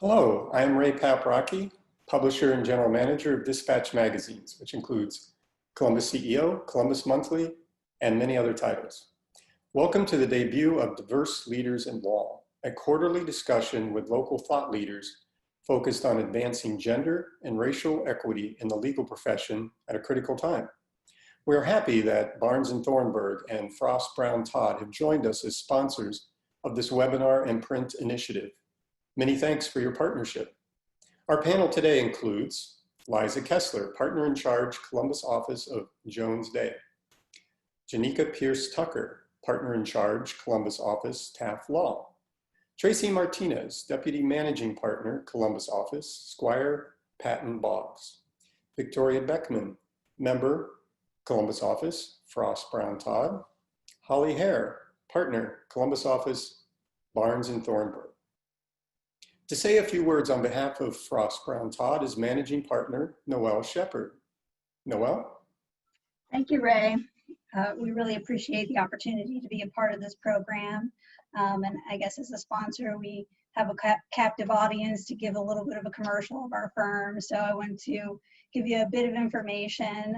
Hello, I am Ray Paprocki, publisher and general manager of Dispatch Magazines, which includes Columbus CEO, Columbus Monthly, and many other titles. Welcome to the debut of Diverse Leaders in Law, a quarterly discussion with local thought leaders focused on advancing gender and racial equity in the legal profession at a critical time. We are happy that Barnes & Thornburg and Brown Todd have joined us as sponsors of this webinar and print initiative. Many thanks for your partnership. Our panel today includes Liza Kessler, Partner in Charge, Columbus Office of Jones Day. Janica Pierce Tucker, Partner in Charge, Columbus Office, Taft Law. Traci Martinez, Deputy Managing Partner, Columbus Office, Squire Patton Boggs. Victoria Beckman, Member, Columbus Office, Brown Todd. Holly Hare, Partner, Columbus Office, Barnes & Thornburg. To say a few words on behalf of Brown Todd is Managing Partner, Noel Shepard. Noel? Thank you, Ray. We really appreciate the opportunity to be a part of this program. And I guess as a sponsor, we have a captive audience to give a little bit of a commercial of our firm. So I want to give you a bit of information.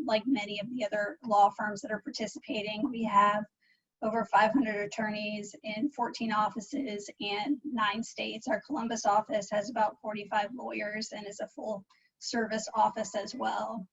Like many of the other law firms that are participating, we have over 500 attorneys in 14 offices and 9 states. Our Columbus office has about 45 lawyers and is a full service office as well.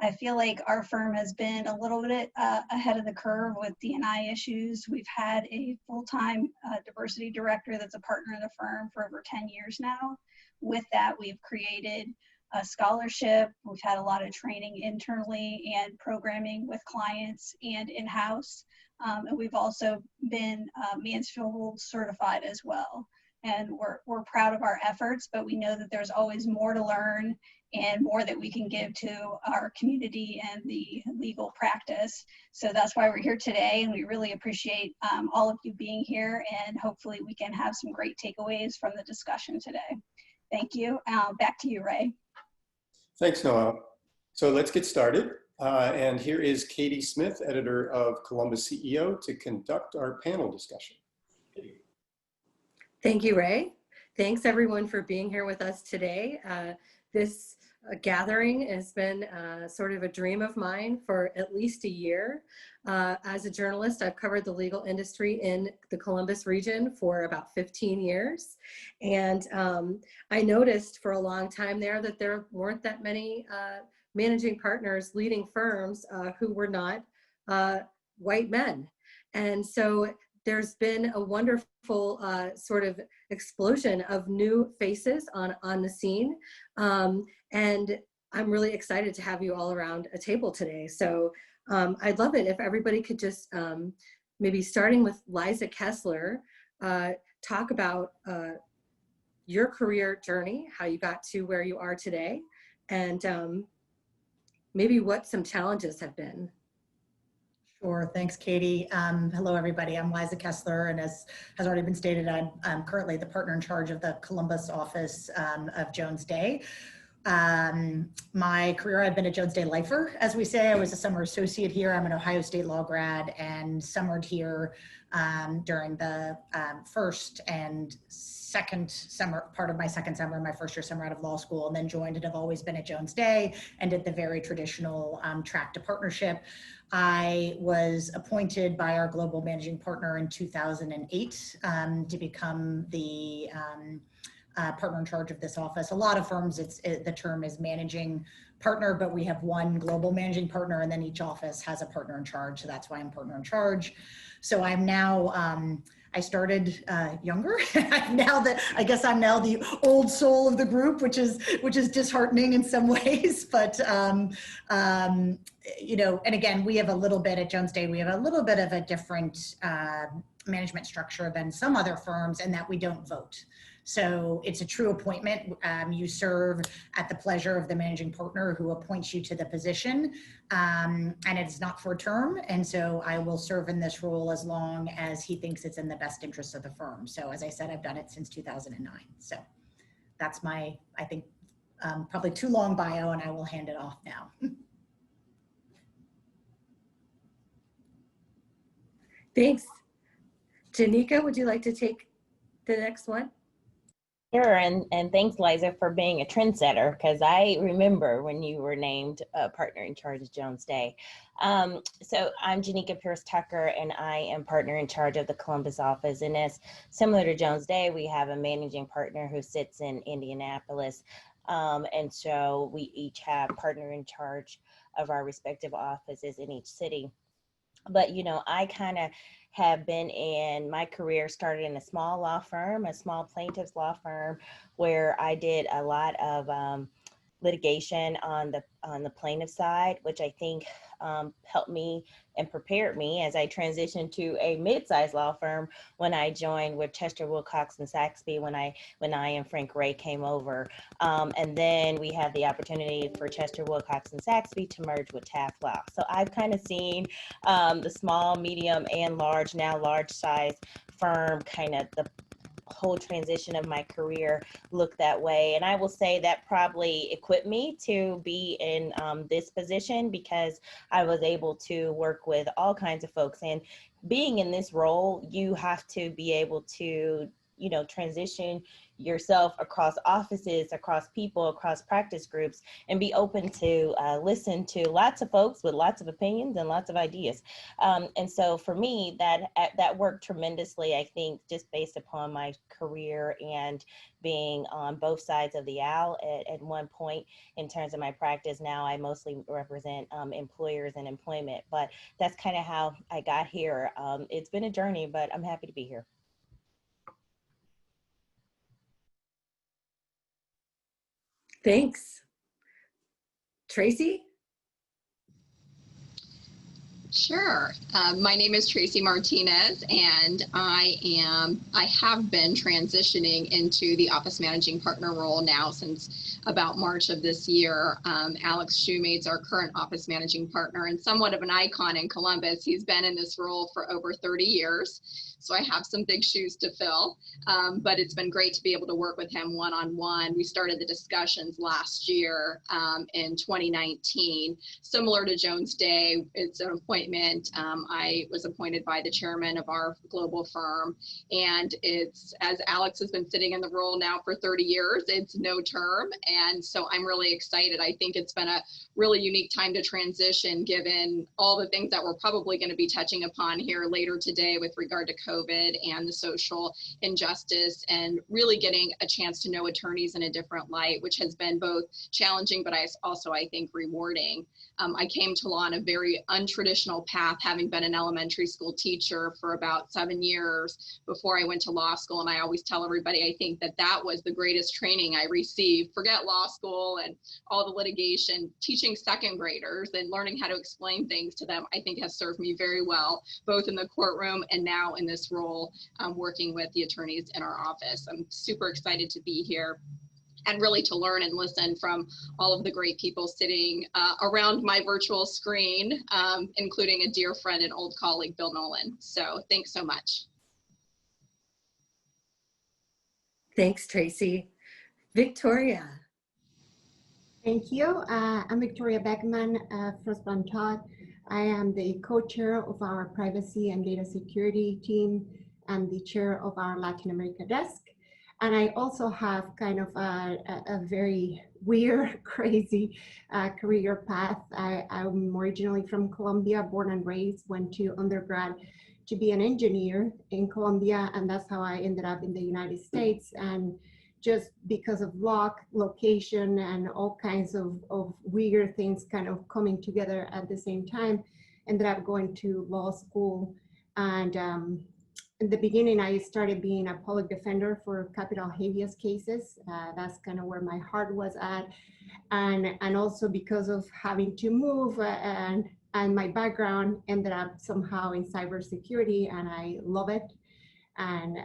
I feel like our firm has been a little bit ahead of the curve with D&I issues. We've had a full-time diversity director that's a partner in the firm for over 10 years now. With that, we've created a scholarship. We've had a lot of training internally and programming with clients and in-house. And we've also been Mansfield certified as well. And we're proud of our efforts, but we know that there's always more to learn and more that we can give to our community and the legal practice. So that's why we're here today, and we really appreciate all of you being here, and hopefully we can have some great takeaways from the discussion today. Thank you. Back to you, Ray. Thanks, Noel. So let's get started. And here is Katy Smith, editor of Columbus CEO, to conduct our panel discussion. Katy. Thank you, Ray. Thanks everyone for being here with us today. This gathering has been sort of a dream of mine for at least a year. As a journalist, I've covered the legal industry in the Columbus region for about 15 years. And I noticed for a long time there that there weren't that many managing partners leading firms who were not white men. And so there's been a wonderful sort of explosion of new faces on the scene. And I'm really excited to have you all around a table today. So I'd love it if everybody could just, maybe starting with Liza Kessler, talk about your career journey, how you got to where you are today, and maybe what some challenges have been. Sure, thanks, Katy. Hello, everybody. I'm Liza Kessler, and as has already been stated, I'm currently the partner in charge of the Columbus office of Jones Day. My career, I've been a Jones Day lifer, as we say. I was a summer associate here. I'm an Ohio State law grad and summered here during the first and second summer, part of my second summer, my first year summer out of law school, and then joined and have always been at Jones Day and did the very traditional track to partnership. I was appointed by our global managing partner in 2008 to become the partner in charge of this office. A lot of firms, the term is managing partner, but we have one global managing partner, and then each office has a partner in charge. So that's why I'm partner in charge. So I'm now, I started younger. I guess I'm now the old soul of the group, which is disheartening in some ways. But you know, and again, we have a little bit at Jones Day. We have a little bit of a different management structure than some other firms, in that we don't vote. So it's a true appointment. You serve at the pleasure of the managing partner who appoints you to the position, and it's not for a term. And so I will serve in this role as long as he thinks it's in the best interest of the firm. So as I said, I've done it since 2009. So that's my, I think, probably too long bio, and I will hand it off now. Thanks. Janica, would you like to take the next one? Sure, and thanks, Liza, for being a trendsetter, because I remember when you were named partner in charge of Jones Day. So I'm Janica Pierce Tucker, and I am partner in charge of the Columbus office. And as similar to Jones Day, we have a managing partner who sits in Indianapolis. And so we each have partner in charge of our respective offices in each city. But I kind of have been in my career, started in a small law firm, a small plaintiff's law firm, where I did a lot of litigation on the plaintiff side, which I think helped me and prepared me as I transitioned to a mid-sized law firm when I joined with Chester, Wilcox, and Saxby when I and Frank Ray came over. And then we had the opportunity for Chester, Wilcox, and Saxby to merge with Taft Law. So I've kind of seen the small, medium, and large, now large size firm, kind of the whole transition of my career look that way. And I will say that probably equipped me to be in this position, because I was able to work with all kinds of folks. And being in this role, you have to be able to transition yourself across offices, across people, across practice groups, and be open to listen to lots of folks with lots of opinions and lots of ideas. And so for me, that worked tremendously, I think, just based upon my career and being on both sides of the aisle at one point in terms of my practice. Now I mostly represent employers and employment, but that's kind of how I got here. It's been a journey, but I'm happy to be here. Thanks. Traci? Sure. My name is Traci Martinez, and I have been transitioning into the office managing partner role now since about March of this year. Alex Shoemate's our current office managing partner and somewhat of an icon in Columbus. He's been in this role for over 30 years. So I have some big shoes to fill, but it's been great to be able to work with him one-on-one. We started the discussions last year in 2019. Similar to Jones Day, it's an appointment. I was appointed by the chairman of our global firm, and it's, as Alex has been sitting in the role now for 30 years, it's no term. And so I'm really excited. I think it's been a really unique time to transition, given all the things that we're probably going to be touching upon here later today with regard to COVID and the social injustice, and really getting a chance to know attorneys in a different light, which has been both challenging, but also, I think, rewarding. I came to law on a very untraditional path, having been an elementary school teacher for about 7 years before I went to law school. And I always tell everybody, I think that was the greatest training I received. Forget law school and all the litigation. Teaching second graders and learning how to explain things to them, I think, has served me very well, both in the courtroom and now in this role, working with the attorneys in our office. I'm super excited to be here and really to learn and listen from all of the great people sitting around my virtual screen, including a dear friend and old colleague, Bill Nolan. So thanks so much. Thanks, Traci. Victoria. Thank you. I'm Victoria Beckman, Frostburn Todd. I am the co-chair of our privacy and data security team and the chair of our Latin America desk. And I also have kind of a very weird, crazy career path. I'm originally from Colombia, born and raised, went to undergrad to be an engineer in Colombia, and that's how I ended up in the United States. And just because of luck, location, and all kinds of weird things kind of coming together at the same time, ended up going to law school. And in the beginning, I started being a public defender for capital habeas cases. That's kind of where my heart was at. And also because of having to move and my background ended up somehow in cybersecurity, and I love it. And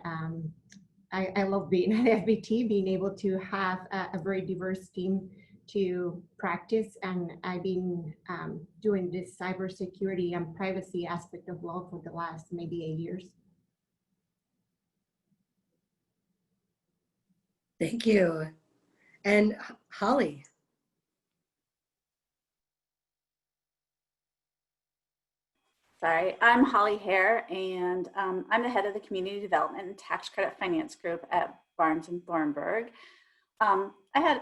I love being at FBT, being able to have a very diverse team to practice. And I've been doing this cybersecurity and privacy aspect of law for the last maybe 8 years. Thank you. And Holly. Sorry, I'm Holly Hare, and I'm the head of the Community Development and Tax Credit Finance Group at Barnes and Thornburg. I had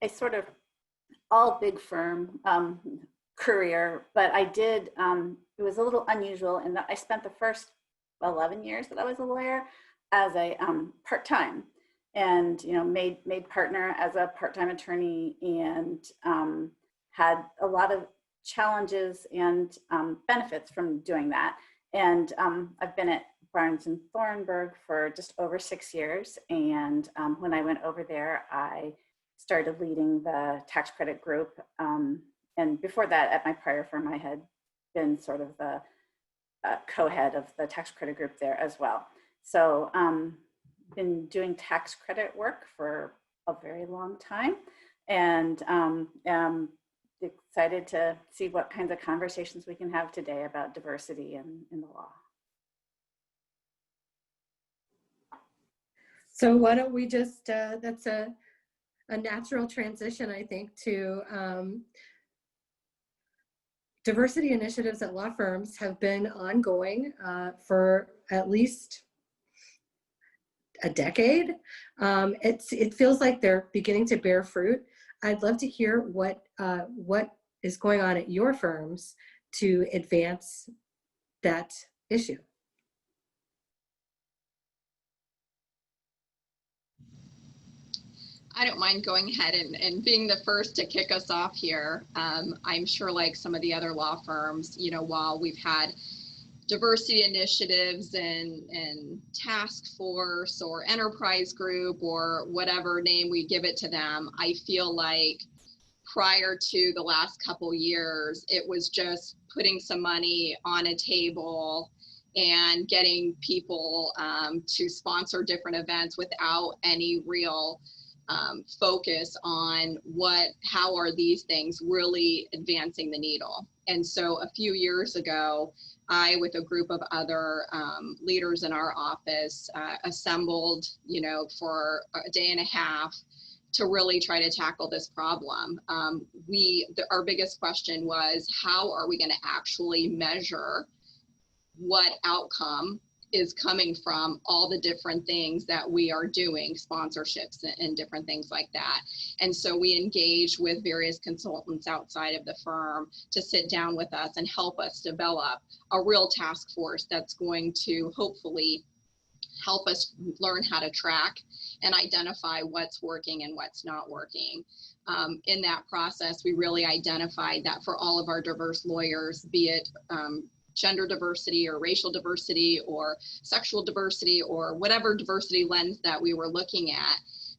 a sort of all big firm career, but I did, it was a little unusual in that I spent the first 11 years that I was a lawyer as a part-time, and made partner as a part-time attorney, and had a lot of challenges and benefits from doing that. And I've been at Barnes and Thornburg for just over 6 years. And when I went over there, I started leading the tax credit group. And before that, at my prior firm, I had been sort of the co-head of the tax credit group there as well. So been doing tax credit work for a very long time, and am excited to see what kinds of conversations we can have today about diversity in the law. So why don't we just, that's a natural transition, I think, to diversity initiatives at law firms have been ongoing for at least a decade. It feels like they're beginning to bear fruit. I'd love to hear what is going on at your firms to advance that issue. I don't mind going ahead and being the first to kick us off here. I'm sure, like some of the other law firms, while we've had diversity initiatives and task force or enterprise group or whatever name we give it to them, I feel like prior to the last couple years, it was just putting some money on a table and getting people to sponsor different events without any real focus on how are these things really advancing the needle. And so a few years ago, I, with a group of other leaders in our office, assembled, for a day and a half to really try to tackle this problem. Our biggest question was, how are we going to actually measure what outcome is coming from all the different things that we are doing, sponsorships and different things like that. And so we engaged with various consultants outside of the firm to sit down with us and help us develop a real task force that's going to hopefully help us learn how to track and identify what's working and what's not working. In that process, we really identified that for all of our diverse lawyers, be it gender diversity or racial diversity or sexual diversity or whatever diversity lens that we were looking at,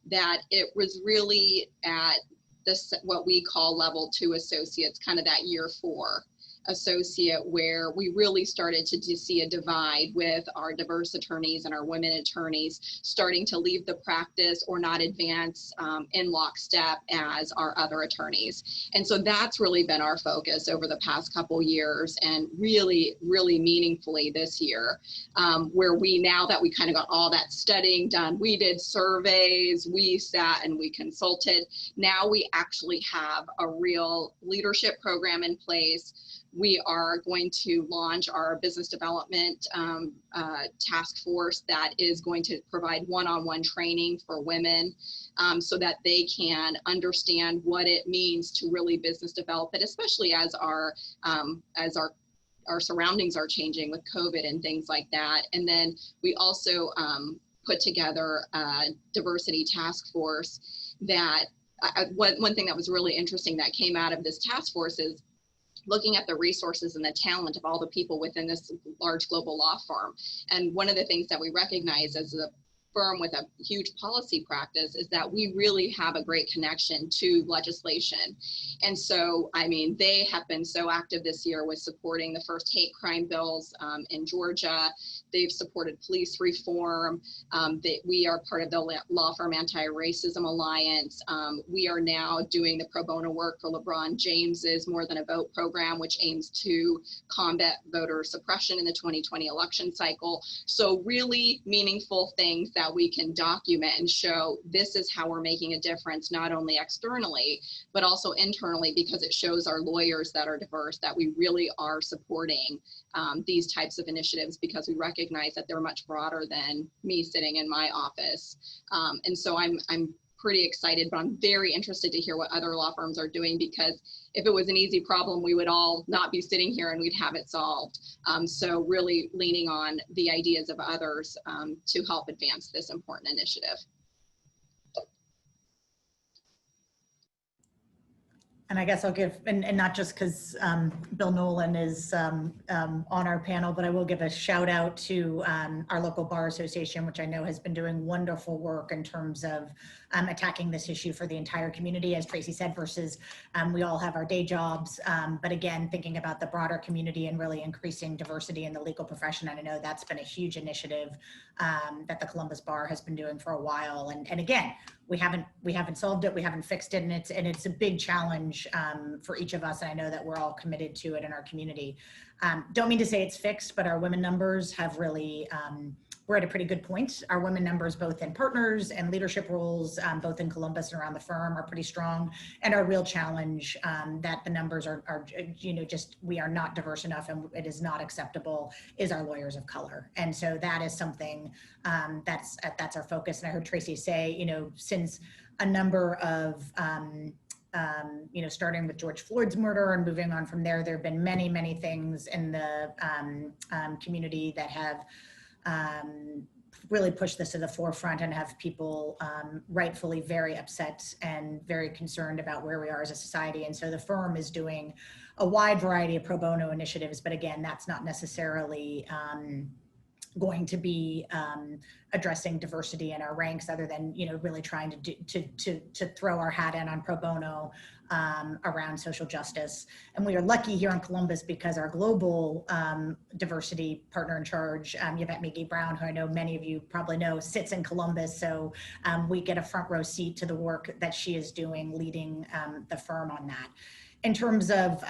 that it was really at this, what we call level 2 associates, kind of that year 4 associate, where we really started to see a divide with our diverse attorneys and our women attorneys starting to leave the practice or not advance in lockstep as our other attorneys. And so that's really been our focus over the past couple years, and really, really meaningfully this year, where now that we kind of got all that studying done, we did surveys, we sat and we consulted. Now we actually have a real leadership program in place. We are going to launch our business development task force that is going to provide one-on-one training for women so that they can understand what it means to really business develop it, especially as our surroundings are changing with COVID and things like that. And then we also put together a diversity task force that one thing that was really interesting that came out of this task force is looking at the resources and the talent of all the people within this large global law firm. And one of the things that we recognize as a firm with a huge policy practice is that we really have a great connection to legislation. And so, I mean, they have been so active this year with supporting the first hate crime bills in Georgia. They've supported police reform. We are part of the Law Firm Anti-Racism Alliance. We are now doing the pro bono work for LeBron James's More Than a Vote program, which aims to combat voter suppression in the 2020 election cycle. So really meaningful things that that we can document and show this is how we're making a difference, not only externally, but also internally, because it shows our lawyers that are diverse that we really are supporting these types of initiatives, because we recognize that they're much broader than me sitting in my office. And so I'm pretty excited, but I'm very interested to hear what other law firms are doing, because if it was an easy problem, we would all not be sitting here and we'd have it solved. So really leaning on the ideas of others to help advance this important initiative. And I guess I'll give, and not just because Bill Nolan is on our panel, but I will give a shout out to our local bar association, which I know has been doing wonderful work in terms of attacking this issue for the entire community, as Traci said, versus we all have our day jobs. But again, thinking about the broader community and really increasing diversity in the legal profession. And I know that's been a huge initiative that the Columbus Bar has been doing for a while. And again, we haven't solved it, we haven't fixed it, and it's a big challenge for each of us. And I know that we're all committed to it in our community. Don't mean to say it's fixed, but our women numbers have really, we're at a pretty good point. Our women numbers, both in partners and leadership roles, both in Columbus and around the firm, are pretty strong. And our real challenge that the numbers are, just we are not diverse enough and it is not acceptable, is our lawyers of color. And so that is something that's our focus. And I heard Traci say, since a number of starting with George Floyd's murder and moving on from there, there have been many, many things in the community that have really pushed this to the forefront and have people rightfully very upset and very concerned about where we are as a society. And so the firm is doing a wide variety of pro bono initiatives, but again, that's not necessarily going to be addressing diversity in our ranks, other than really trying to throw our hat in on pro bono around social justice. And we are lucky here in Columbus because our global diversity partner in charge, Yvette Miggy-Brown, who I know many of you probably know, sits in Columbus. So we get a front row seat to the work that she is doing, leading the firm on that. In terms of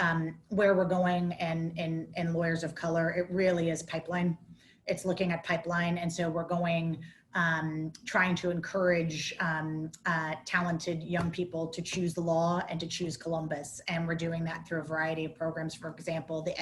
where we're going and lawyers of color, it really is pipeline. It's looking at pipeline. And so we're going, trying to encourage talented young people to choose the law and to choose Columbus. And we're doing that through a variety of programs. For example, the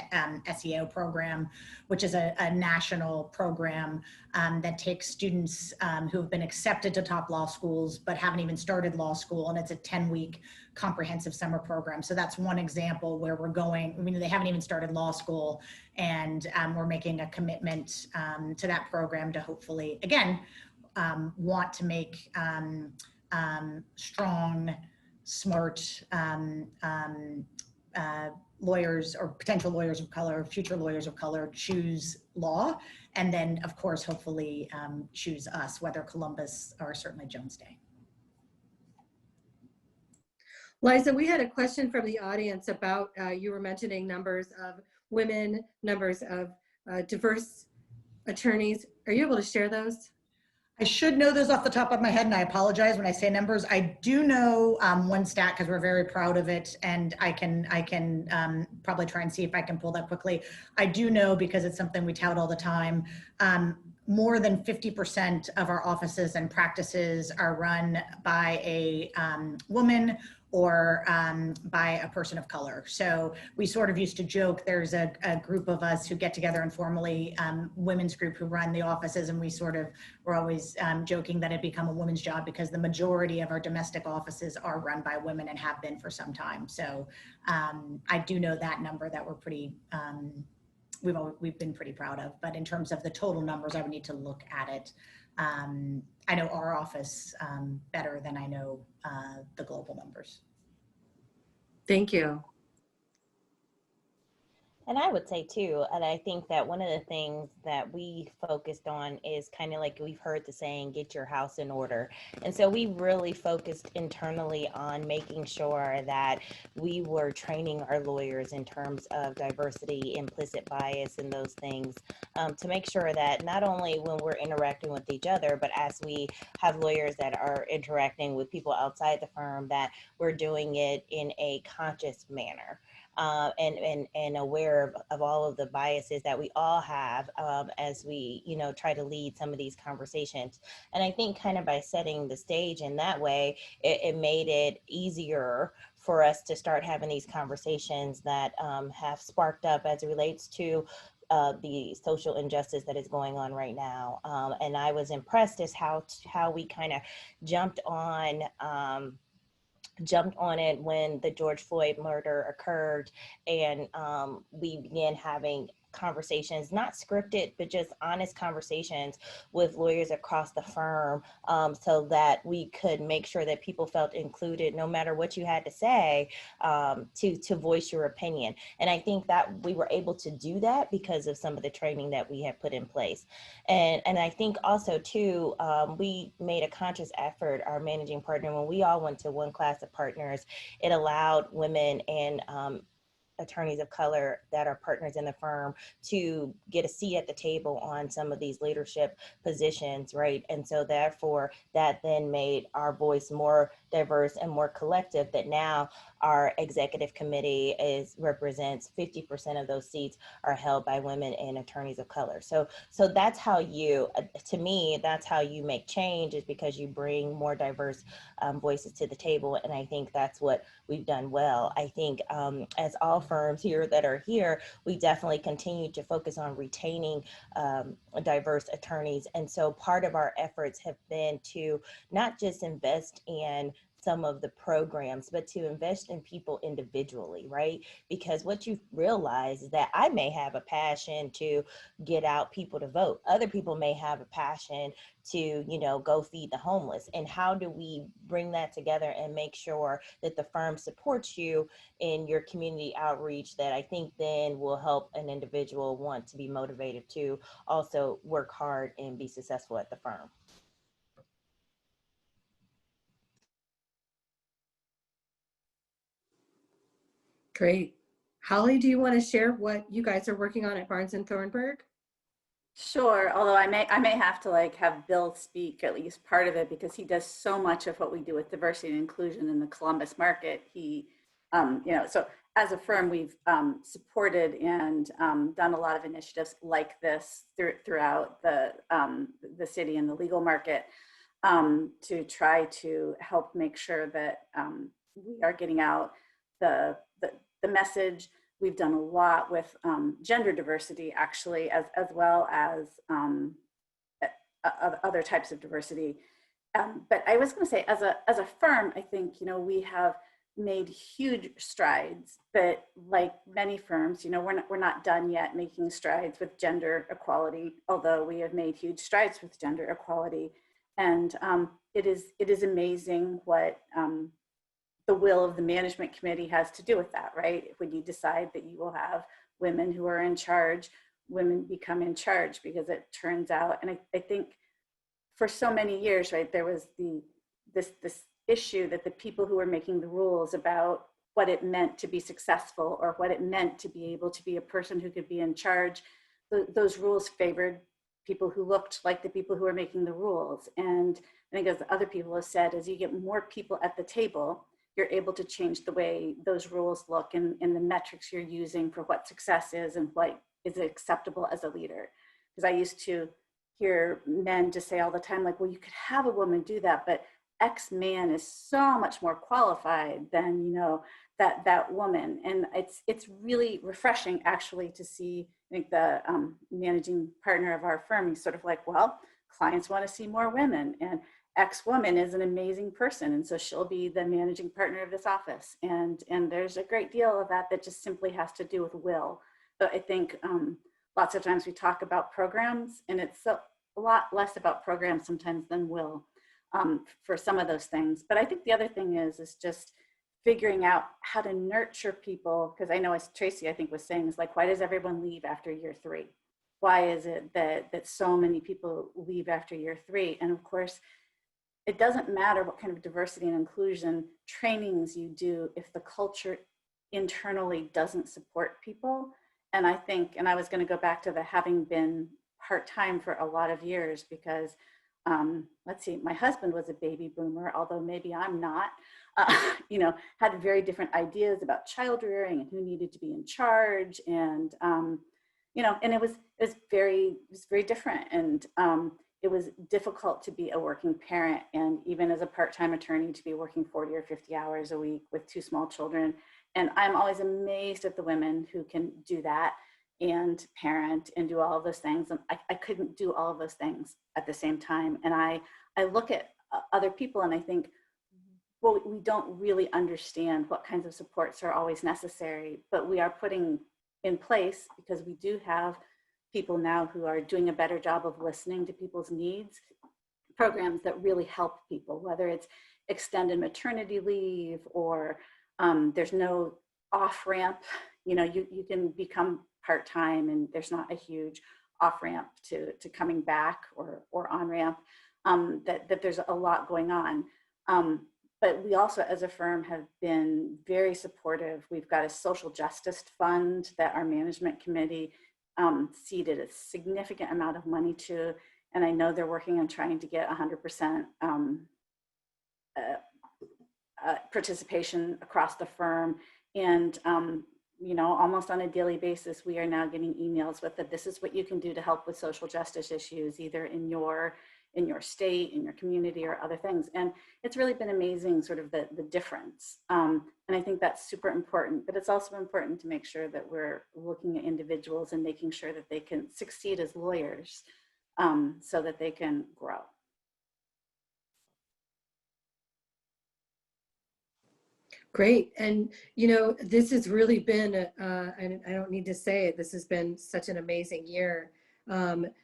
SEO program, which is a national program that takes students who have been accepted to top law schools, but haven't even started law school. And it's a 10-week comprehensive summer program. So that's one example where we're going, they haven't even started law school, and we're making a commitment to that program to hopefully, again, want to make strong, smart lawyers or potential lawyers of color, future lawyers of color, choose law. And then, of course, hopefully choose us, whether Columbus or certainly Jones Day. Liza, we had a question from the audience about, you were mentioning numbers of women, numbers of diverse attorneys. Are you able to share those? I should know those off the top of my head, and I apologize when I say numbers. I do know one stat because we're very proud of it, and I can probably try and see if I can pull that quickly. I do know, because it's something we tout all the time, more than 50% of our offices and practices are run by a woman or by a person of color. So we sort of used to joke, there's a group of us who get together informally, women's group who run the offices, and we're always joking that it become a woman's job because the majority of our domestic offices are run by women and have been for some time. So I do know that number that we're pretty, we've been pretty proud of, but in terms of the total numbers, I would need to look at it. I know our office better than I know the global numbers. Thank you. And I would say too, and I think that one of the things that we focused on is kind of like we've heard the saying, get your house in order. And so we really focused internally on making sure that we were training our lawyers in terms of diversity, implicit bias, and those things to make sure that not only when we're interacting with each other, but as we have lawyers that are interacting with people outside the firm, that we're doing it in a conscious manner. and aware of all of the biases that we all have as we, you know, try to lead some of these conversations. And I think kind of by setting the stage in that way, it made it easier for us to start having these conversations that have sparked up as it relates to the social injustice that is going on right now. And I was impressed as how we kind of jumped on it when the George Floyd murder occurred, and we began having conversations, not scripted, but just honest conversations with lawyers across the firm, so that we could make sure that people felt included, no matter what you had to say, to voice your opinion. And I think that we were able to do that because of some of the training that we had put in place. And I think also too, we made a conscious effort, our managing partner, when we all went to one class of partners, it allowed women and attorneys of color that are partners in the firm to get a seat at the table on some of these leadership positions, right? And so therefore that then made our voice more diverse and more collective, that now our executive committee represents 50% of those seats are held by women and attorneys of color. So that's how you, to me, that's how you make change, is because you bring more diverse voices to the table. And I think that's what we've done well. I think as all firms here that are here, we definitely continue to focus on retaining diverse attorneys. And so part of our efforts have been to not just invest in some of the programs, but to invest in people individually, right? Because what you realize is that I may have a passion to get out people to vote. Other people may have a passion to, you know, go feed the homeless. And how do we bring that together and make sure that the firm supports you in your community outreach, that I think then will help an individual want to be motivated to also work hard and be successful at the firm. Great. Holly, do you want to share what you guys are working on at Barnes and Thornburg? Sure, although I may have to like have Bill speak at least part of it, because he does so much of what we do with diversity and inclusion in the Columbus market. He, you know, so as a firm, we've supported and done a lot of initiatives like this throughout the city and the legal market, to try to help make sure that we are getting out the message. We've done a lot with gender diversity, actually, as well as other types of diversity. But I was going to say, as a firm, I think, you know, we have made huge strides, but like many firms, you know, we're not done yet making strides with gender equality, although we have made huge strides with gender equality. And it is amazing what the will of the management committee has to do with that, right? When you decide that you will have women who are in charge, women become in charge, because it turns out, and I think for so many years, right, there was this issue that the people who were making the rules about what it meant to be successful or what it meant to be able to be a person who could be in charge, those rules favored people who looked like the people who were making the rules. And I think, as other people have said, as you get more people at the table, you're able to change the way those rules look and the metrics you're using for what success is and what is acceptable as a leader. Because I used to hear men just say all the time, like, well, you could have a woman do that, but X man is so much more qualified than, you know, that woman. And it's really refreshing, actually, to see. I think the managing partner of our firm, he's sort of like, well, clients want to see more women, and X woman is an amazing person, and so she'll be the managing partner of this office. And there's a great deal of that just simply has to do with will. So I think lots of times we talk about programs, and it's a lot less about programs sometimes than will for some of those things. But I think the other thing is just figuring out how to nurture people, because I know, as Traci, I think, was saying, is like, why does everyone leave after year 3? Why is it that so many people leave after year 3? And of course, it doesn't matter what kind of diversity and inclusion trainings you do if the culture internally doesn't support people. And I think, and I was going to go back to the having been part-time for a lot of years, because let's see, my husband was a baby boomer, although maybe I'm not, you know, had very different ideas about child rearing and who needed to be in charge. And, you know, and it was very different. And it was difficult to be a working parent, and even as a part-time attorney to be working 40 or 50 hours a week with 2 small children. And I'm always amazed at the women who can do that and parent and do all of those things. And I couldn't do all of those things at the same time. And I look at other people and I think, well, we don't really understand what kinds of supports are always necessary, but we are putting in place, because we do have people now who are doing a better job of listening to people's needs, programs that really help people, whether it's extended maternity leave or there's no off-ramp. You know, you can become part-time and there's not a huge off-ramp to coming back or on-ramp, that there's a lot going on. But we also, as a firm, have been very supportive. We've got a social justice fund that our management committee seeded a significant amount of money to, and I know they're working on trying to get 100% participation across the firm. And you know, almost on a daily basis, we are now getting emails with that this is what you can do to help with social justice issues, either in your state, in your community, or other things. And it's really been amazing, sort of the difference. And I think that's super important, but it's also important to make sure that we're looking at individuals and making sure that they can succeed as lawyers, so that they can grow. Great. And, you know, this has really been, I don't need to say it, this has been such an amazing year.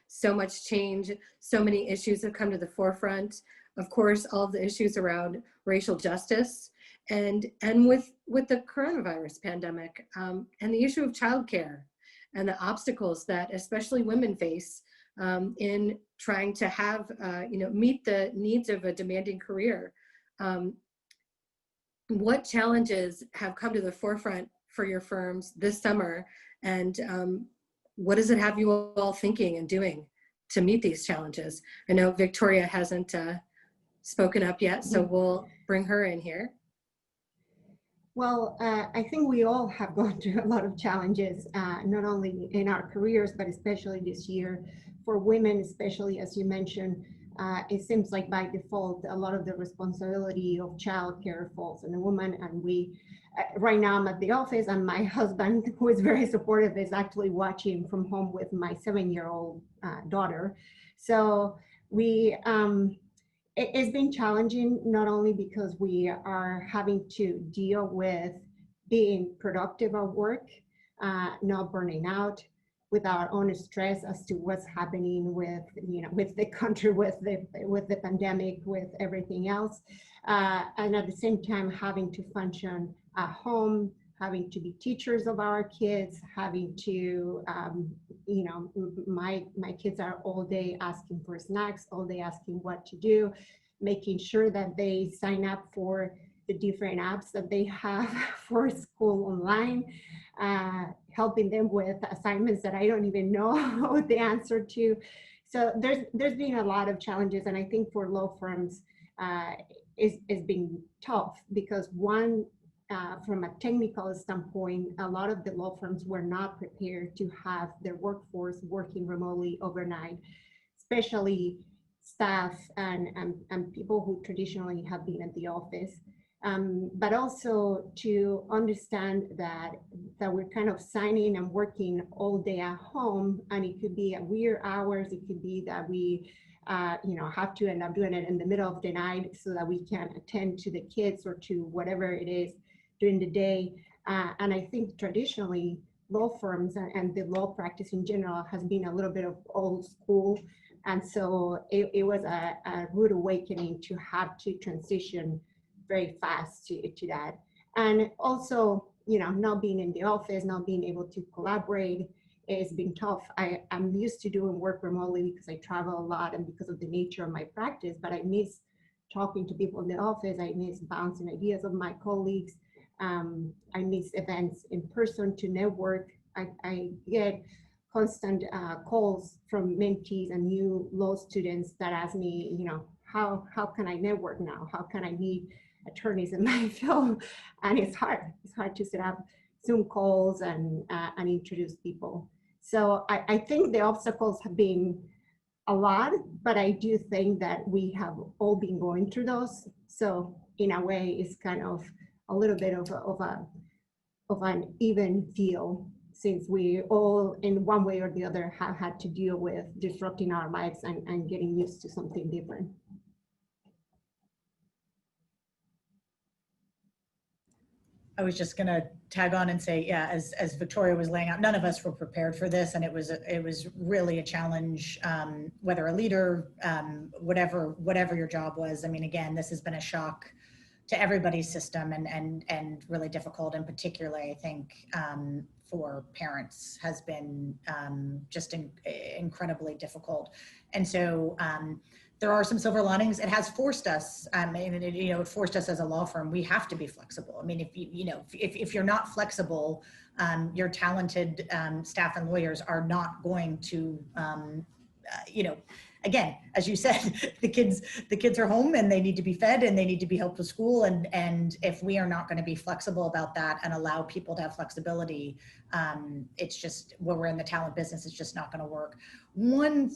So much change, so many issues have come to the forefront. Of course, all of the issues around racial justice and with the coronavirus pandemic, and the issue of childcare and the obstacles that especially women face in trying to have, you know, meet the needs of a demanding career. What challenges have come to the forefront for your firms this summer, and what does it have you all thinking and doing to meet these challenges? I know Victoria hasn't spoken up yet, so we'll bring her in here. Well, I think we all have gone through a lot of challenges, not only in our careers, but especially this year. For women, especially, as you mentioned, it seems like by default, a lot of the responsibility of childcare falls on a woman. And we, right now I'm at the office, and my husband, who is very supportive, is actually watching from home with my 7-year-old daughter. So we, it's been challenging, not only because we are having to deal with being productive at work, not burning out, with our own stress as to what's happening with, you know, with the country, with the pandemic, with everything else, and at the same time having to function at home, having to be teachers of our kids, having to, you know, my kids are all day asking for snacks, all day asking what to do, making sure that they sign up for the different apps that they have for school online, helping them with assignments that I don't even know the answer to. So there's been a lot of challenges, and I think for law firms it's been tough because one, from a technical standpoint, a lot of the law firms were not prepared to have their workforce working remotely overnight, especially staff and people who traditionally have been at the office. But also to understand that we're kind of signing and working all day at home, and it could be at weird hours. It could be that we, you know, have to end up doing it in the middle of the night so that we can attend to the kids or to whatever it is during the day. And I think traditionally law firms and the law practice in general has been a little bit of old school. And so it was a rude awakening to have to transition very fast to that. And also, you know, not being in the office, not being able to collaborate, it's been tough. I'm used to doing work remotely because I travel a lot and because of the nature of my practice, but I miss talking to people in the office. I miss bouncing ideas of my colleagues. I miss events in person to network. I get constant calls from mentees and new law students that ask me, how can I network now? How can I meet attorneys in my field? And it's hard. It's hard to set up Zoom calls and introduce people. So I think the obstacles have been a lot, but I do think that we have all been going through those. So in a way, it's kind of a little bit of an even feel, since we all, in one way or the other, have had to deal with disrupting our lives and getting used to something different. I was just gonna tag on and say, yeah, as Victoria was laying out, none of us were prepared for this, and it was really a challenge, whether a leader, whatever your job was. I mean, again, this has been a shock to everybody's system, and really difficult, and particularly, I think, for parents has been just incredibly difficult. And so there are some silver linings. It has forced us, it forced us as a law firm. We have to be flexible. I mean, if you're not flexible, your talented staff and lawyers are not going to, again, as you said, the kids are home and they need to be fed and they need to be helped with school. And if we are not going to be flexible about that and allow people to have flexibility, it's just, when we're in the talent business, it's just not going to work. One,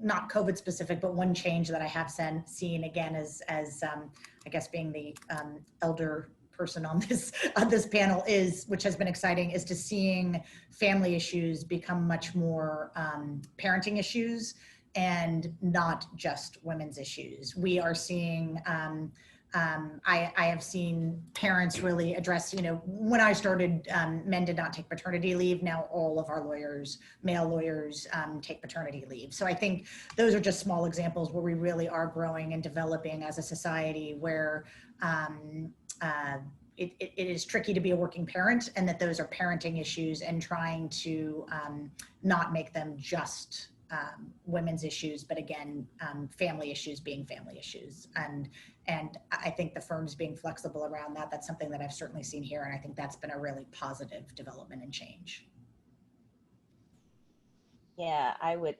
not COVID specific, but one change that I have seen again as I guess being the elder person on this panel is, which has been exciting, is to seeing family issues become much more parenting issues and not just women's issues. We are seeing, I have seen parents really address, when I started, men did not take paternity leave. Now all of our lawyers, male lawyers, take paternity leave. So I think those are just small examples where we really are growing and developing as a society, where it is tricky to be a working parent, and that those are parenting issues, and trying to not make them just women's issues, but again, family issues being family issues. And I think the firms being flexible around that, that's something that I've certainly seen here. And I think that's been a really positive development and change. Yeah, I would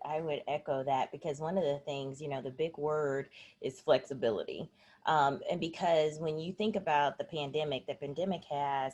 echo that, because one of the things, the big word is flexibility. And because when you think about the pandemic has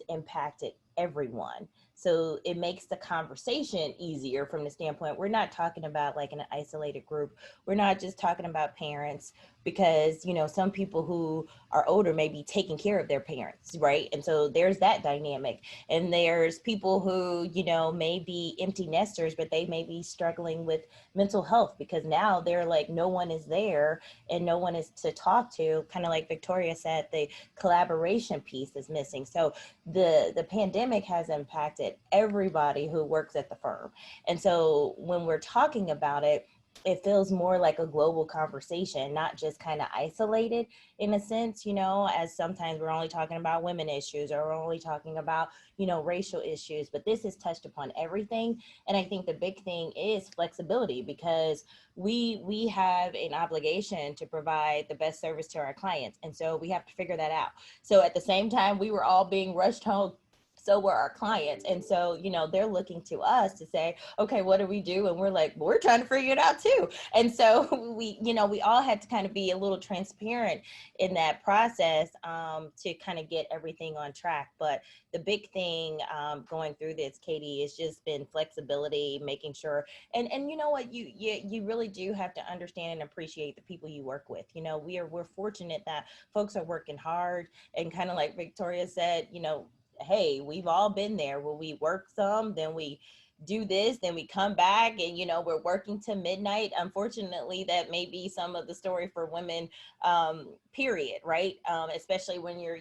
impacted everyone. So it makes the conversation easier from the standpoint, we're not talking about like an isolated group. We're not just talking about parents, because, some people who are older may be taking care of their parents, right? And so there's that dynamic. And there's people who, may be empty nesters, but they may be struggling with mental health, because now they're like, no one is there and no one is to talk to. Kind of like Victoria said, the collaboration piece is missing. So the pandemic has impacted everybody who works at the firm. And so when we're talking about it, it feels more like a global conversation, not just kind of isolated in a sense, as sometimes we're only talking about women issues, or we're only talking about, racial issues, but this is touched upon everything. And I think the big thing is flexibility, because we have an obligation to provide the best service to our clients. And so we have to figure that out. So at the same time, we were all being rushed home, so were our clients. And so, they're looking to us to say, okay, what do we do? And we're like, we're trying to figure it out too. And so we all had to kind of be a little transparent in that process to kind of get everything on track. But the big thing going through this, Katy, has just been flexibility, making sure, and you know what, you really do have to understand and appreciate the people you work with. We're fortunate that folks are working hard, and kind of like Victoria said, hey, we've all been there where we work some, then we do this, then we come back, and we're working to midnight. Unfortunately, that may be some of the story for women, period, right? Especially when you're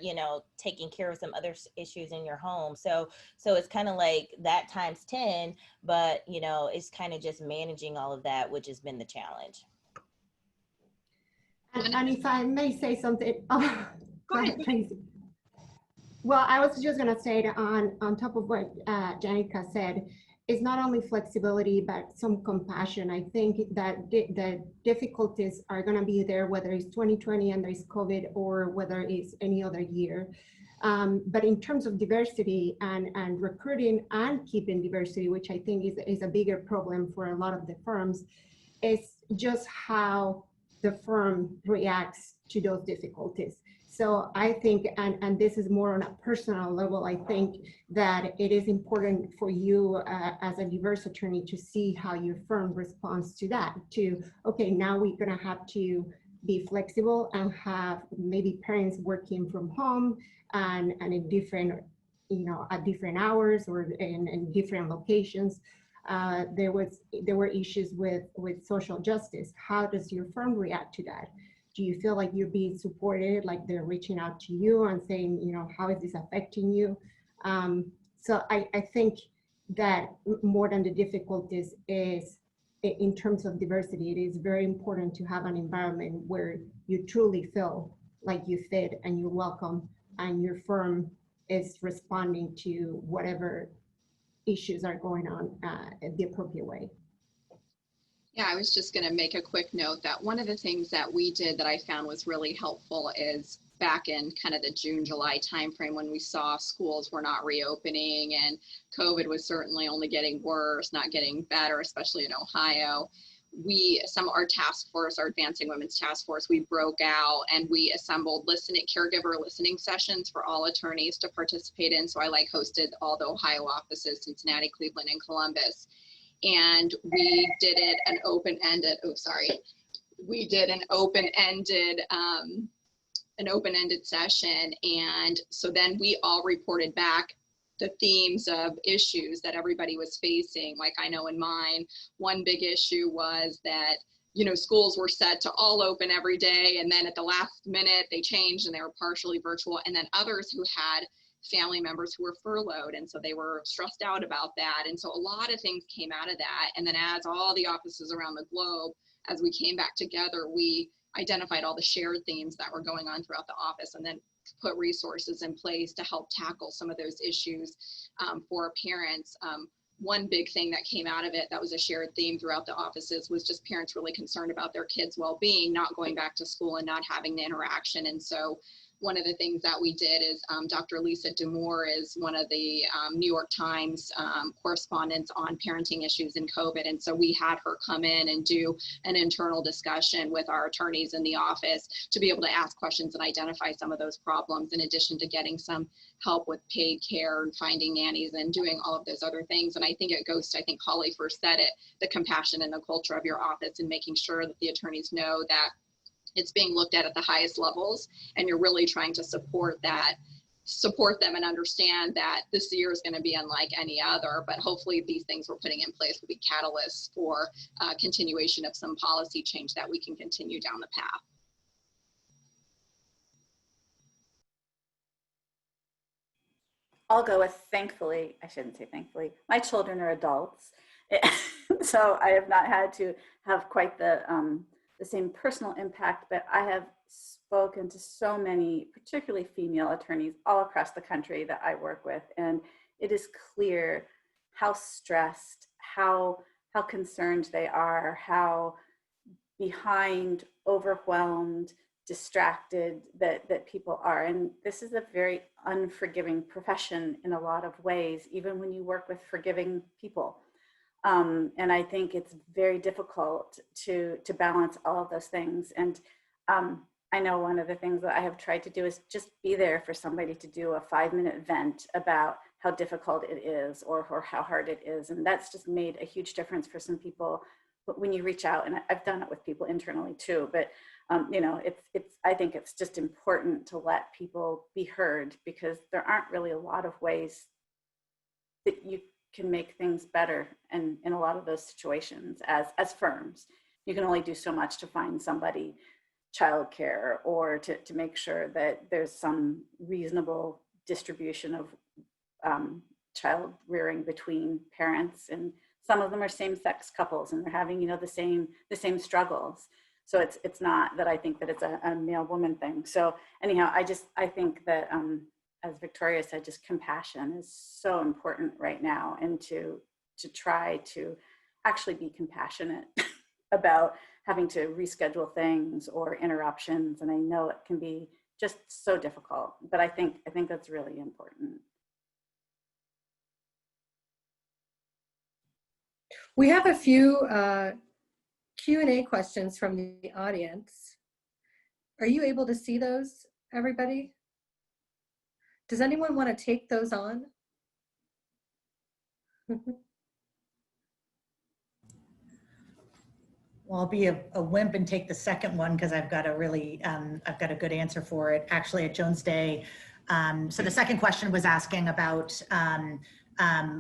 taking care of some other issues in your home. So it's kind of like that times 10, but it's kind of just managing all of that, which has been the challenge. And if I may say something, Go ahead. Tracy. Well, I was just going to say that on top of what Janica said, it's not only flexibility, but some compassion. I think that the difficulties are going to be there, whether it's 2020 and there's COVID, or whether it's any other year. But in terms of diversity and recruiting and keeping diversity, which I think is a bigger problem for a lot of the firms, is just how the firm reacts to those difficulties. So I think, and this is more on a personal level, I think that it is important for you as a diverse attorney to see how your firm responds to that, to, okay, now we're gonna have to be flexible and have maybe parents working from home and in different, at different hours or in different locations. There were issues with social justice. How does your firm react to that? Do you feel like you're being supported, like they're reaching out to you and saying, how is this affecting you? So I think that more than the difficulties is, in terms of diversity, it is very important to have an environment where you truly feel like you fit and you're welcome and your firm is responding to whatever issues are going on the appropriate way. Yeah, I was just going to make a quick note that one of the things that we did that I found was really helpful is back in kind of the June, July timeframe when we saw schools were not reopening and COVID was certainly only getting worse, not getting better, especially in Ohio. Our task force, our Advancing Women's Task Force, we broke out and we assembled caregiver listening sessions for all attorneys to participate in. So I hosted all the Ohio offices, Cincinnati, Cleveland, and Columbus. And we did it an open-ended, we did an open-ended session. And so then we all reported back the themes of issues that everybody was facing. Like I know in mine, one big issue was that, schools were set to all open every day. And then at the last minute, they changed and they were partially virtual. And then others who had family members who were furloughed. And so they were stressed out about that. And so a lot of things came out of that. And then as all the offices around the globe, as we came back together, we identified all the shared themes that were going on throughout the office and then put resources in place to help tackle some of those issues for parents. One big thing that came out of it that was a shared theme throughout the offices was just parents really concerned about their kids' well-being, not going back to school and not having the interaction. And so one of the things that we did is Dr. Lisa Demore is one of the New York Times correspondents on parenting issues in COVID. And so we had her come in and do an internal discussion with our attorneys in the office to be able to ask questions and identify some of those problems, in addition to getting some help with paid care and finding nannies and doing all of those other things. And I think it goes to, I think Holly first said it, the compassion and the culture of your office and making sure that the attorneys know that it's being looked at the highest levels, and you're really trying to support them and understand that this year is going to be unlike any other, but hopefully these things we're putting in place will be catalysts for continuation of some policy change that we can continue down the path. I'll go with thankfully, I shouldn't say thankfully, my children are adults. So I have not had to have quite the same personal impact, but I have spoken to so many, particularly female attorneys all across the country that I work with. And it is clear how stressed, how concerned they are, how behind, overwhelmed, distracted that people are. And this is a very unforgiving profession in a lot of ways, even when you work with forgiving people. And I think it's very difficult to balance all of those things. And I know one of the things that I have tried to do is just be there for somebody to do a 5-minute vent about how difficult it is or how hard it is. And that's just made a huge difference for some people. But when you reach out, and I've done it with people internally too, but I think it's just important to let people be heard, because there aren't really a lot of ways that you can make things better in a lot of those situations as firms. You can only do so much to find somebody childcare or to make sure that there's some reasonable distribution of child rearing between parents. And some of them are same-sex couples and they're having, the same struggles. So it's not that I think that it's a male-woman thing. So anyhow, I think that as Victoria said, just compassion is so important right now, and to try to actually be compassionate about having to reschedule things or interruptions. And I know it can be just so difficult. But I think that's really important. We have a few Q&A questions from the audience. Are you able to see those, everybody? Does anyone want to take those on? Well, I'll be a wimp and take the second one because I've got a really, I've got a good answer for it. Actually, at Jones Day, so the second question was asking about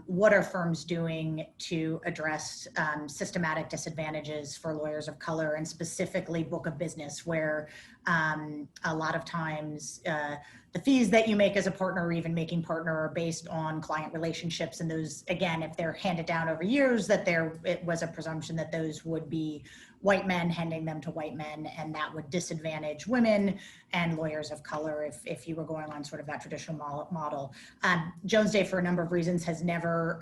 what are firms doing to address systematic disadvantages for lawyers of color, and specifically book of business, where a lot of times the fees that you make as a partner or even making partner are based on client relationships. And those, again, if they're handed down over years, that it was a presumption that those would be white men handing them to white men, and that would disadvantage women and lawyers of color if you were going on sort of that traditional model. Jones Day, for a number of reasons, has never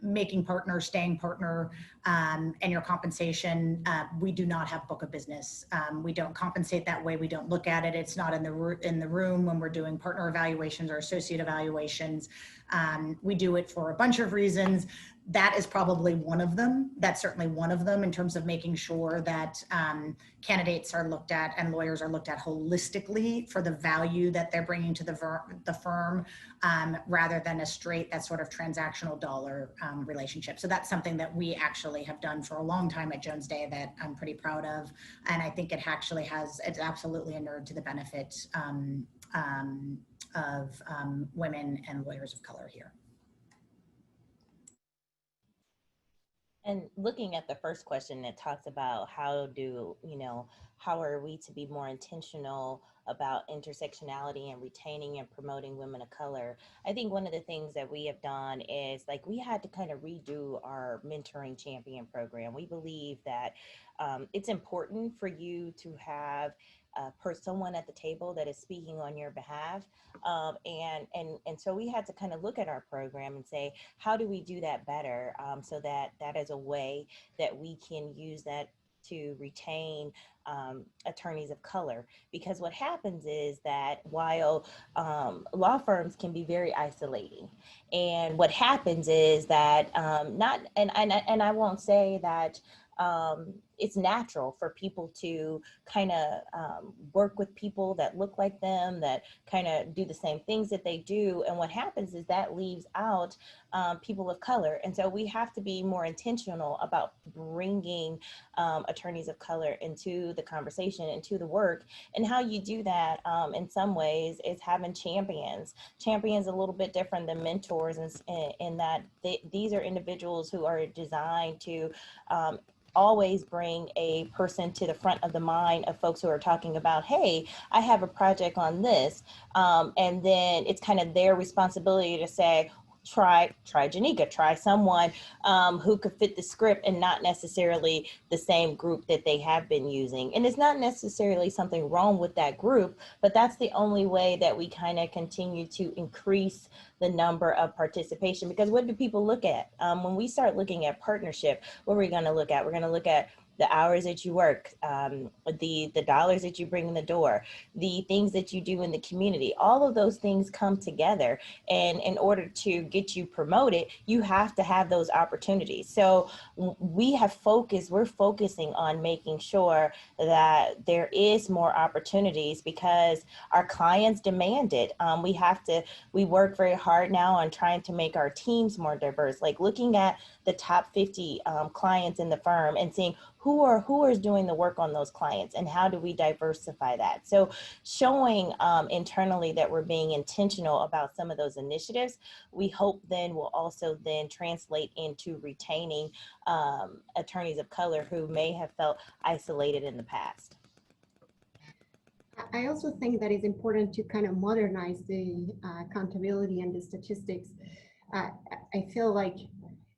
making partner, staying partner, and your compensation. We do not have book of business. We don't compensate that way. We don't look at it. It's not in the room when we're doing partner evaluations or associate evaluations. We do it for a bunch of reasons. That is probably one of them. That's certainly one of them in terms of making sure that candidates are looked at and lawyers are looked at holistically for the value that they're bringing to the firm, rather than that sort of transactional dollar relationship. So that's something that we actually have done for a long time at Jones Day that I'm pretty proud of. And I think it actually it's absolutely inured to the benefit of women and lawyers of color here. And looking at the first question that talks about how are we to be more intentional about intersectionality and retaining and promoting women of color, I think one of the things that we have done is we had to kind of redo our mentoring champion program. We believe that it's important for you to have someone at the table that is speaking on your behalf. And so we had to kind of look at our program and say, how do we do that better, so that is a way that we can use that to retain attorneys of color. Because what happens is that while law firms can be very isolating, and what happens is that and I won't say that it's natural for people to kind of work with people that look like them, that kind of do the same things that they do. And what happens is that leaves out people of color. And so we have to be more intentional about bringing attorneys of color into the conversation, into the work. And how you do that in some ways is having champions. Champions a little bit different than mentors in that these are individuals who are designed to always bring a person to the front of the mind of folks who are talking about, hey, I have a project on this. And then it's kind of their responsibility to say, try Janica, try someone who could fit the script, and not necessarily the same group that they have been using. And it's not necessarily something wrong with that group, but that's the only way that we kind of continue to increase the number of participation. Because what do people look at? When we start looking at partnership, what are we going to look at? We're going to look at the hours that you work, the dollars that you bring in the door, the things that you do in the community. All of those things come together. And in order to get you promoted, you have to have those opportunities. So we're focusing on making sure that there is more opportunities because our clients demand it. We work very hard now on trying to make our teams more diverse, like looking at the top 50 clients in the firm and seeing who is doing the work on those clients and how do we diversify that. So showing internally that we're being intentional about some of those initiatives, we hope then will also then translate into retaining attorneys of color who may have felt isolated in the past. I also think that it's important to kind of modernize the accountability and the statistics. I feel like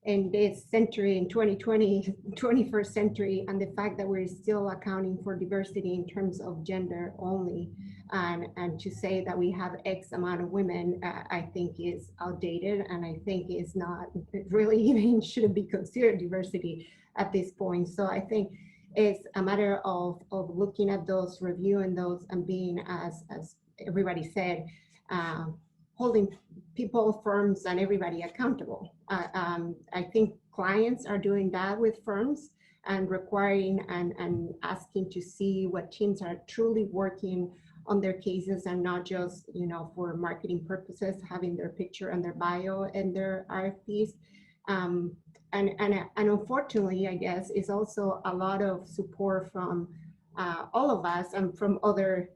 in this century, in 2020, 21st century, and the fact that we're still accounting for diversity in terms of gender only, and to say that we have X amount of women, I think is outdated, and I think is not really even shouldn't be considered diversity at this point. So I think It's a matter of looking at those, reviewing those, and being, as everybody said, holding people, firms, and everybody accountable. I think clients are doing that with firms and requiring and asking to see what teams are truly working on their cases and not just, you know, for marketing purposes, having their picture and their bio and their RFPs. And unfortunately, I guess, is also a lot of support from all of us and from other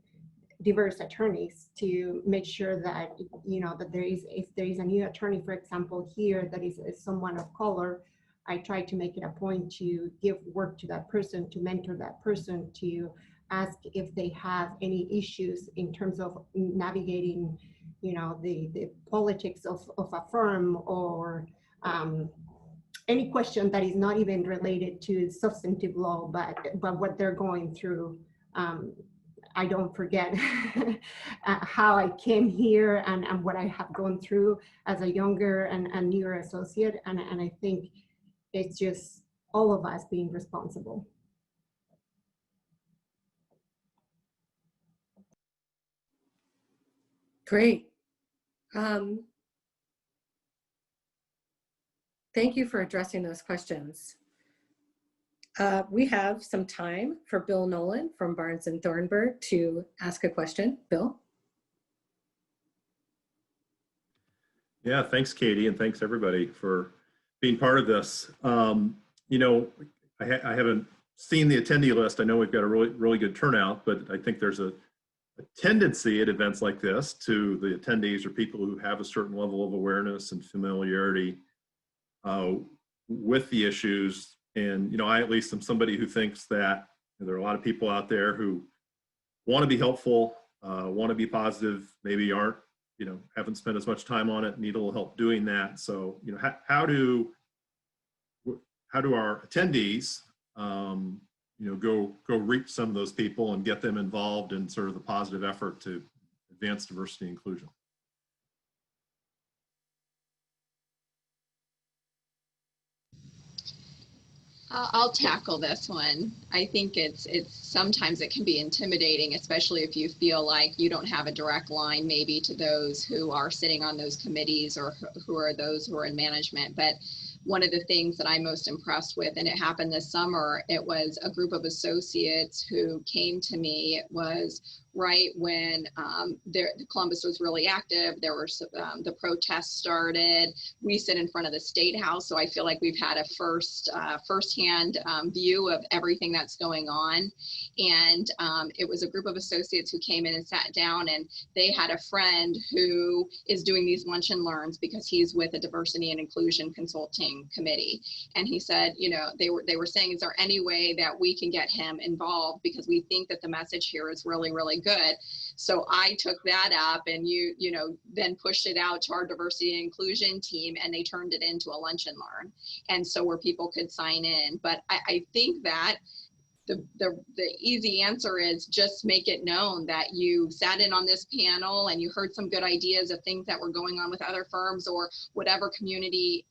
diverse attorneys to make sure that, you know, that if there is a new attorney, for example, here that is someone of color, I try to make it a point to give work to that person, to mentor that person, to ask if they have any issues in terms of navigating, you know, the politics of a firm, or any question that is not even related to substantive law, but what they're going through. I don't forget how I came here and what I have gone through as a younger and newer associate. And I think it's just all of us being responsible. Great. Thank you for addressing those questions. We have some time for Bill Nolan from Barnes and Thornburg to ask a question. Bill? Yeah, thanks, Katie, and thanks everybody for being part of this. You know, I haven't seen the attendee list. I know we've got a really good turnout, but I think there's a tendency at events like this to the attendees or people who have a certain level of awareness and familiarity with the issues. And, you know, I at least am somebody who thinks that there are a lot of people out there who want to be helpful, want to be positive, maybe aren't, you know, haven't spent as much time on it, need a little help doing that. So, you know, how do our attendees, you know, go reach some of those people and get them involved in sort of the positive effort to advance diversity and inclusion? I'll tackle this one. I think it's sometimes it can be intimidating, especially if you feel like you don't have a direct line maybe to those who are sitting on those committees or who are those who are in management. But one of the things that I'm most impressed with, and it happened this summer, it was a group of associates who came to me. It was right when Columbus was really active. There were the protests started. We sit in front of the State House, so I feel like we've had a firsthand view of everything that's going on. And it was a group of associates who came in and sat down, and they had a friend who is doing these lunch and learns because he's with a diversity and inclusion consulting committee. And he said, you know, they were saying, is there any way that we can get him involved, because we think that the message here is really, really good. So I took that up and you know, then pushed it out to our diversity and inclusion team, and they turned it into a lunch and learn. And so where people could sign in. But I think that the easy answer is just make it known that you sat in on this panel and you heard some good ideas of things that were going on with other firms or whatever community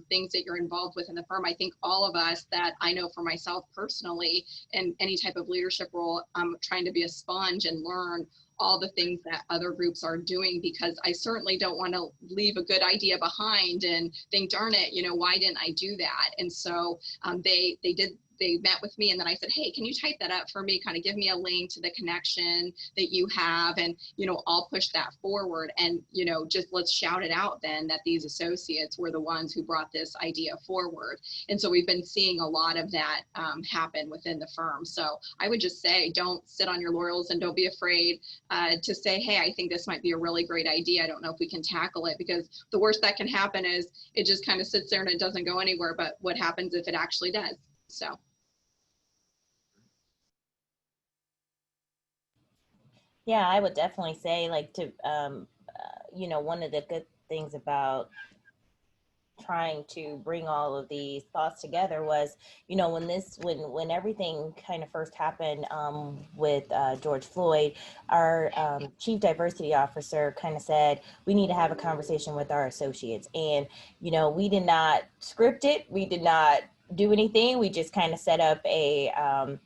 things that you're involved with in the firm. I think all of us, that I know for myself personally, in any type of leadership role, I'm trying to be a sponge and learn all the things that other groups are doing, because I certainly don't want to leave a good idea behind and think, darn it, you know, why didn't I do that? And so they met with me, and then I said, hey, can you type that up for me? Kind of give me a link to the connection that you have, and, you know, I'll push that forward. And, you know, just let's shout it out then that these associates were the ones who brought this idea forward. And so we've been seeing a lot of that happen within the firm. So I would just say, don't sit on your laurels and don't be afraid to say, hey, I think this might be a really great idea. I don't know if we can tackle it, because the worst that can happen is it just kind of sits there and it doesn't go anywhere. But what happens if it actually does? So. Yeah, I would definitely say, like, to, you know, one of the good things about trying to bring all of these thoughts together was, you know, when everything kind of first happened with George Floyd, our chief diversity officer kind of said, we need to have a conversation with our associates. And, you know, we did not script it. We did not do anything. We just kind of set up a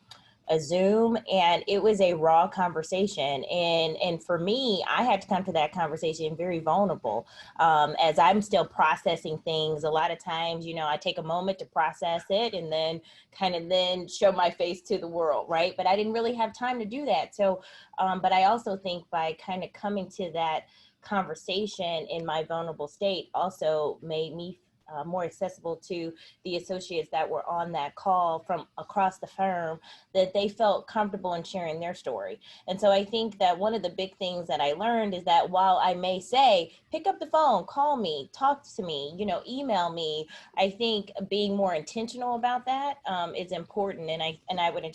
Zoom, and it was a raw conversation. And for me, I had to come to that conversation very vulnerable, as I'm still processing things. A lot of times, you know, I take a moment to process it and then kind of then show my face to the world, right? But I didn't really have time to do that. So, but I also think by kind of coming to that conversation in my vulnerable state also made me more accessible to the associates that were on that call from across the firm, that they felt comfortable in sharing their story. And so I think that one of the big things that I learned is that while I may say, pick up the phone, call me, talk to me, you know, email me, I think being more intentional about that is important. And I would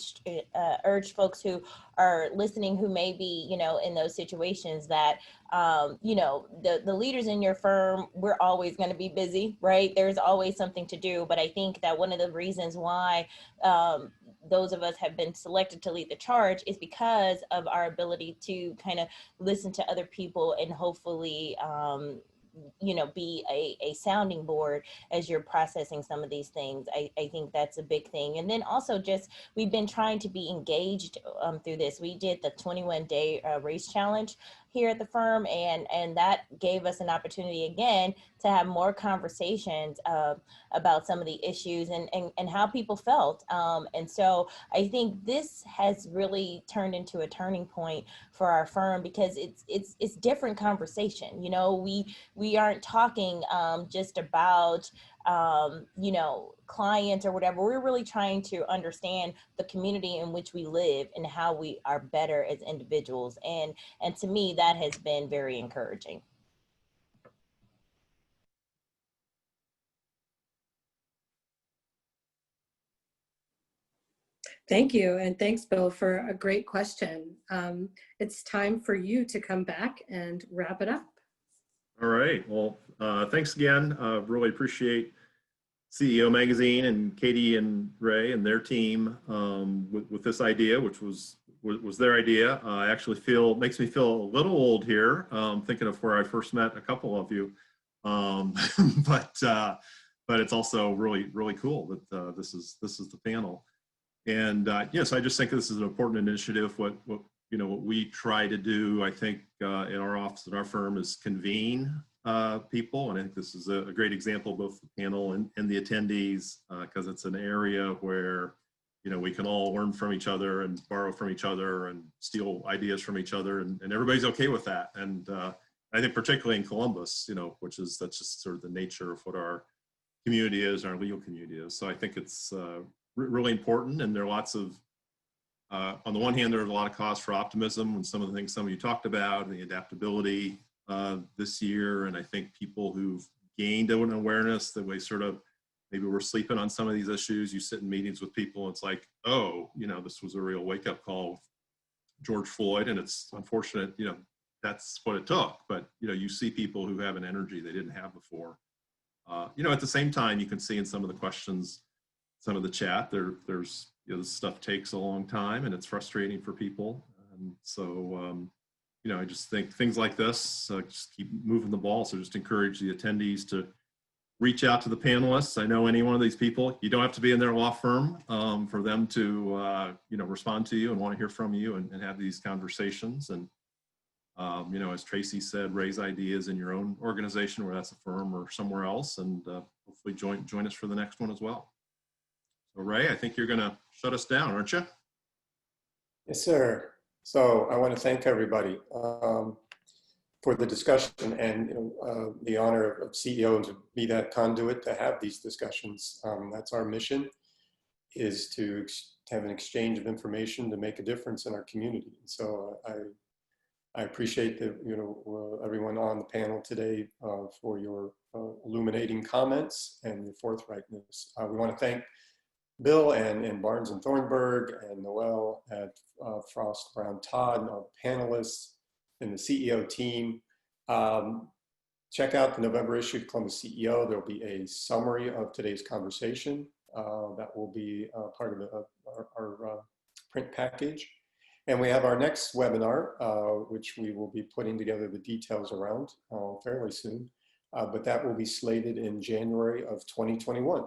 urge folks who are listening who may be, you know, in those situations that, you know, the leaders in your firm, we're always going to be busy, right? There's always something to do. But I think that one of the reasons why those of us have been selected to lead the charge is because of our ability to kind of listen to other people and hopefully, you know, be a sounding board as you're processing some of these things. I think that's a big thing. And then also just, we've been trying to be engaged through this. We did the 21-day race challenge here at the firm, and that gave us an opportunity again to have more conversations about some of the issues and how people felt. And so I think this has really turned into a turning point for our firm, because it's different conversation. You know, we aren't talking just about you know, clients or whatever. We're really trying to understand the community in which we live and how we are better as individuals. And to me, that has been very encouraging. Thank you. And thanks, Bill, for a great question. It's time for you to come back and wrap it up. All right. Well, thanks again. Really appreciate CEO Magazine and Katy and Ray and their team with this idea, which was their idea. I actually makes me feel a little old here, thinking of where I first met a couple of you. But it's also really, really cool that this is the panel. And yes, I just think this is an important initiative. What we try to do, I think, in our office at our firm is convene people. And I think this is a great example, both the panel and the attendees, because it's an area where, you know, we can all learn from each other and borrow from each other and steal ideas from each other, and everybody's okay with that. And I think particularly in Columbus, you know, that's just sort of the nature of what our community is, our legal community is. So I think it's really important. And there are lots of, on the one hand, there's a lot of cause for optimism and some of the things some of you talked about, and the adaptability this year. And I think people who've gained an awareness that we sort of, maybe we're sleeping on some of these issues. You sit in meetings with people, and it's like, oh, you know, this was a real wake up call with George Floyd. And it's unfortunate, you know, that's what it took. But, you know, you see people who have an energy they didn't have before. You know, at the same time, you can see in some of the questions, some of the chat, there's, you know, this stuff takes a long time and it's frustrating for people. And so, you know, I just think things like this just keep moving the ball. So just encourage the attendees to reach out to the panelists. I know any one of these people, you don't have to be in their law firm for them to, you know, respond to you and want to hear from you and have these conversations. And, you know, as Traci said, raise ideas in your own organization, whether that's a firm or somewhere else, and hopefully join us for the next one as well. So Ray, I think you're going to shut us down, aren't you? Yes, sir. So I want to thank everybody for the discussion and the honor of CEO to be that conduit to have these discussions. That's our mission, is to have an exchange of information to make a difference in our community. So I appreciate everyone on the panel today for your illuminating comments and your forthrightness. We want to thank Bill and Barnes and Thornburg and Noel at Frost, Brown Todd, and our panelists and the CEO team. Check out the November issue of Columbus CEO. There'll be a summary of today's conversation that will be part of our print package. And we have our next webinar, which we will be putting together the details around fairly soon, but that will be slated in January of 2021.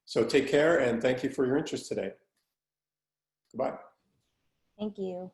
So take care and thank you for your interest today. Goodbye. Thank you.